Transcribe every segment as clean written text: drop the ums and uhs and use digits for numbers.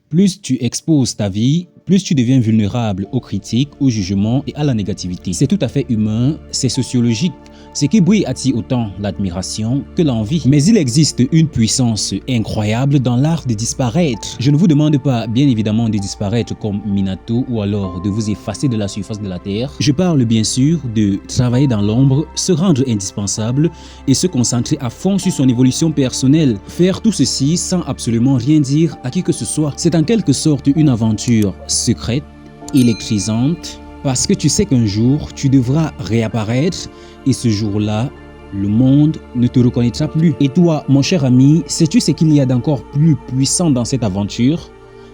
Plus tu exposes ta vie, plus tu deviens vulnérable aux critiques, aux jugements et à la négativité. C'est tout à fait humain, c'est sociologique. Ce qui brille attire autant l'admiration que l'envie. Mais il existe une puissance incroyable dans l'art de disparaître. Je ne vous demande pas, bien évidemment, de disparaître comme Minato ou alors de vous effacer de la surface de la terre. Je parle bien sûr de travailler dans l'ombre, se rendre indispensable et se concentrer à fond sur son évolution personnelle. Faire tout ceci sans absolument rien dire à qui que ce soit. C'est en quelque sorte une aventure secrète, électrisante, parce que tu sais qu'un jour, tu devras réapparaître et ce jour-là, le monde ne te reconnaîtra plus. Et toi, mon cher ami, sais-tu ce qu'il y a d'encore plus puissant dans cette aventure?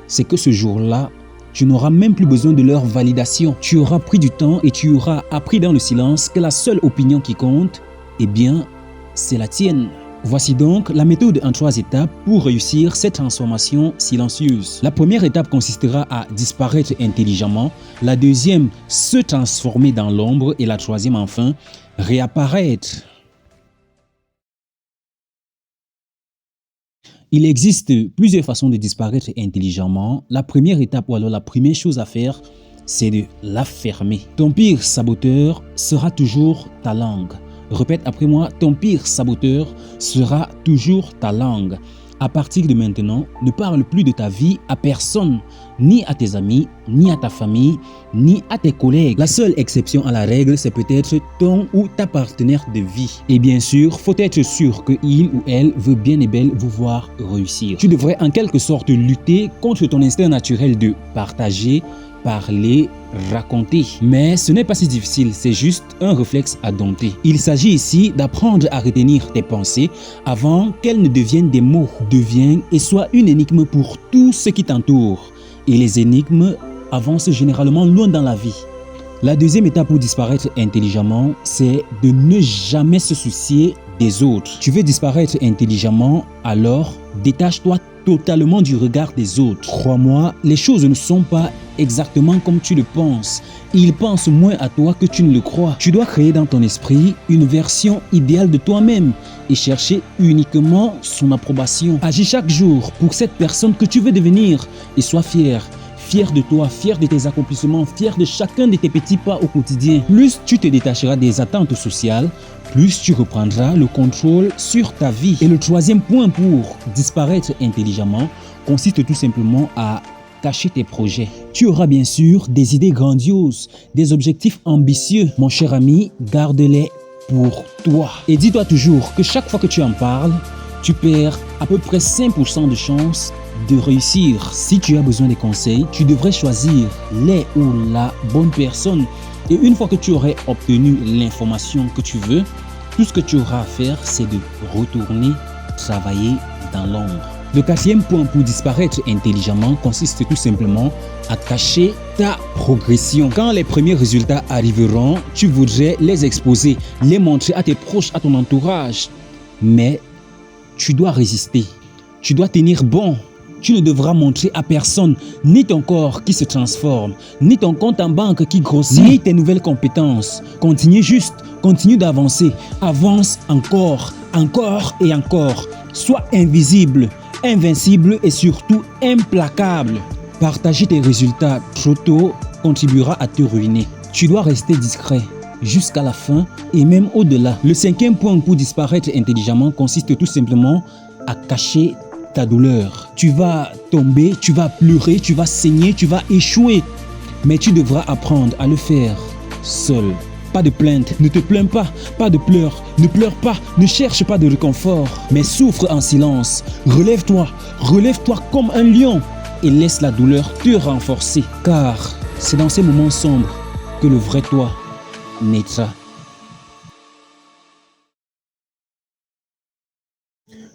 C'est que ce jour-là, tu n'auras même plus besoin de leur validation. Tu auras pris du temps et tu auras appris dans le silence que la seule opinion qui compte, eh bien, c'est la tienne. Voici donc la méthode en 3 étapes pour réussir cette transformation silencieuse. La première étape consistera à disparaître intelligemment, la deuxième, se transformer dans l'ombre et la troisième enfin, réapparaître. Il existe plusieurs façons de disparaître intelligemment. La première étape ou alors la première chose à faire, c'est de la fermer. Ton pire saboteur sera toujours ta langue. Répète après moi, ton pire saboteur sera toujours ta langue. À partir de maintenant, ne parle plus de ta vie à personne, ni à tes amis, ni à ta famille, ni à tes collègues. La seule exception à la règle, c'est peut-être ton ou ta partenaire de vie. Et bien sûr, faut être sûr que il ou elle veut bien et belle vous voir réussir. Tu devrais en quelque sorte lutter contre ton instinct naturel de partager, parler, raconter. Mais ce n'est pas si difficile, c'est juste un réflexe à dompter. Il s'agit ici d'apprendre à retenir tes pensées avant qu'elles ne deviennent des mots, deviennent et soient une énigme pour tout ce qui t'entoure. Et les énigmes avancent généralement loin dans la vie. La deuxième étape pour disparaître intelligemment, c'est de ne jamais se soucier des autres. Tu veux disparaître intelligemment, alors détache-toi totalement du regard des autres. Crois-moi, les choses ne sont pas exactement comme tu le penses. Ils pensent moins à toi que tu ne le crois. Tu dois créer dans ton esprit une version idéale de toi-même et chercher uniquement son approbation. Agis chaque jour pour cette personne que tu veux devenir et sois fier. Fier de toi, fier de tes accomplissements, fier de chacun de tes petits pas au quotidien. Plus tu te détacheras des attentes sociales, plus tu reprendras le contrôle sur ta vie. Et le troisième point pour disparaître intelligemment consiste tout simplement à cacher tes projets. Tu auras bien sûr des idées grandioses, des objectifs ambitieux. Mon cher ami, garde-les pour toi. Et dis-toi toujours que chaque fois que tu en parles, tu perds à peu près 5% de chances de réussir. Si tu as besoin de conseils, tu devrais choisir les ou la bonne personne. Et une fois que tu aurais obtenu l'information que tu veux, tout ce que tu auras à faire, c'est de retourner travailler dans l'ombre. Le quatrième point pour disparaître intelligemment consiste tout simplement à cacher ta progression. Quand les premiers résultats arriveront, tu voudrais les exposer, les montrer à tes proches, à ton entourage. Mais tu dois résister. Tu dois tenir bon. Tu ne devras montrer à personne ni ton corps qui se transforme, ni ton compte en banque qui grossit, ni tes nouvelles compétences. Continue juste, continue d'avancer. Avance encore, encore et encore. Sois invisible, invincible et surtout implacable. Partager tes résultats trop tôt contribuera à te ruiner. Tu dois rester discret jusqu'à la fin et même au-delà. Le cinquième point pour disparaître intelligemment consiste tout simplement à cacher ta douleur. Tu vas tomber, tu vas pleurer, tu vas saigner, tu vas échouer. Mais tu devras apprendre à le faire seul. Pas de plainte, ne te plains pas, pas de pleurs, ne pleure pas, ne cherche pas de réconfort, mais souffre en silence. Relève-toi comme un lion et laisse la douleur te renforcer. Car c'est dans ces moments sombres que le vrai toi naîtra.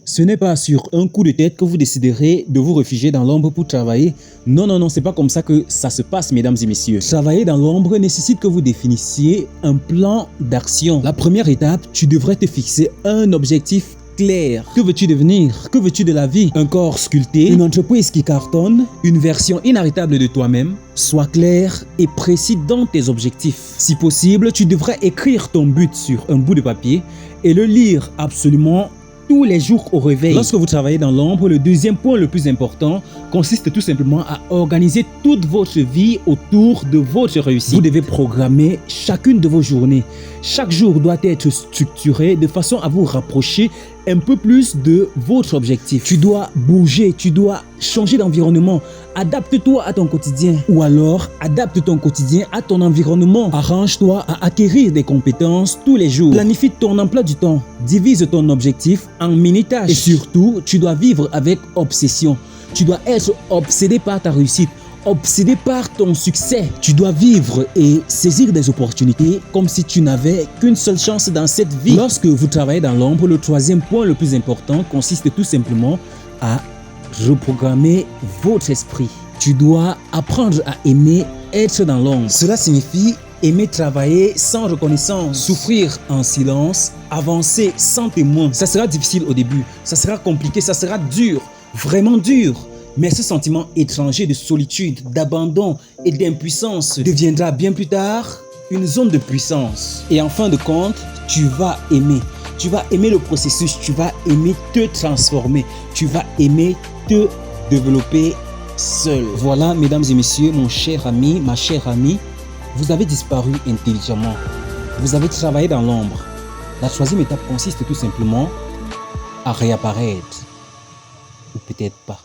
Ce n'est pas sur un coup de tête que vous déciderez de vous réfugier dans l'ombre pour travailler. Non, non, non, c'est pas comme ça que ça se passe, mesdames et messieurs. Travailler dans l'ombre nécessite que vous définissiez un plan d'action. La première étape, tu devrais te fixer un objectif clair. Que veux-tu devenir? Que veux-tu de la vie? Un corps sculpté, une entreprise qui cartonne, une version inarrêtable de toi-même? Sois clair et précis dans tes objectifs. Si possible, tu devrais écrire ton but sur un bout de papier et le lire absolument tous les jours au réveil. Lorsque vous travaillez dans l'ombre, le deuxième point le plus important consiste tout simplement à organiser toute votre vie autour de votre réussite. Vous devez programmer chacune de vos journées. Chaque jour doit être structuré de façon à vous rapprocher un peu plus de votre objectif. Tu dois bouger, tu dois changer d'environnement. Adapte-toi à ton quotidien ou alors adapte ton quotidien à ton environnement. Arrange-toi à acquérir des compétences tous les jours. Planifie ton emploi du temps. Divise ton objectif en mini-tâches. Et surtout, tu dois vivre avec obsession. Tu dois être obsédé par ta réussite, obsédé par ton succès. Tu dois vivre et saisir des opportunités comme si tu n'avais qu'une seule chance dans cette vie. Lorsque vous travaillez dans l'ombre, le troisième point le plus important consiste tout simplement à reprogrammer votre esprit. Tu dois apprendre à aimer être dans l'ombre. Cela signifie aimer travailler sans reconnaissance, souffrir en silence, avancer sans témoin. Ça sera difficile au début, ça sera compliqué, ça sera dur, vraiment dur. Mais ce sentiment étranger de solitude, d'abandon et d'impuissance deviendra bien plus tard une zone de puissance. Et en fin de compte, tu vas aimer. Tu vas aimer le processus, tu vas aimer te transformer, tu vas aimer te développer seul. Voilà, mesdames et messieurs, mon cher ami, ma chère amie, vous avez disparu intelligemment. Vous avez travaillé dans l'ombre. La troisième étape consiste tout simplement à réapparaître. Ou peut-être pas.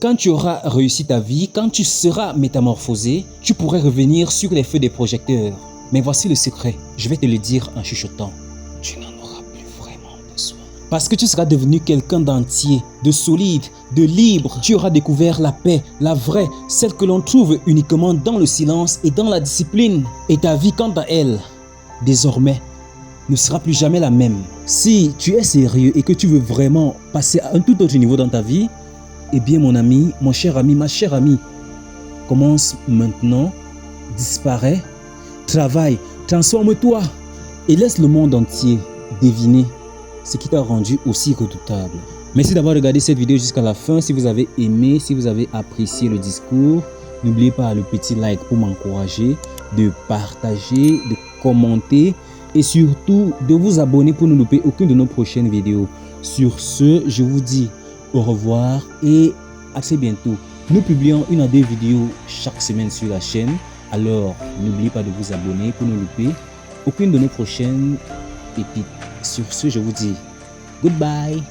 Quand tu auras réussi ta vie, quand tu seras métamorphosé, tu pourrais revenir sur les feux des projecteurs. Mais voici le secret, je vais te le dire en chuchotant. Tu n'en auras plus vraiment besoin. Parce que tu seras devenu quelqu'un d'entier, de solide, de libre. Tu auras découvert la paix, la vraie, celle que l'on trouve uniquement dans le silence et dans la discipline. Et ta vie, quant à elle, désormais, ne sera plus jamais la même. Si tu es sérieux et que tu veux vraiment passer à un tout autre niveau dans ta vie, eh bien mon ami, mon cher ami, ma chère amie, commence maintenant, disparaît, travaille, transforme-toi et laisse le monde entier deviner ce qui t'a rendu aussi redoutable. Merci d'avoir regardé cette vidéo jusqu'à la fin. Si vous avez aimé, si vous avez apprécié le discours, n'oubliez pas le petit like pour m'encourager, de partager, de commenter et surtout de vous abonner pour ne louper aucune de nos prochaines vidéos. Sur ce, je vous dis au revoir et à très bientôt. Nous publions une à deux vidéos chaque semaine sur la chaîne. Alors, n'oubliez pas de vous abonner pour ne louper aucune de nos prochaines pépites. Sur ce, je vous dis goodbye.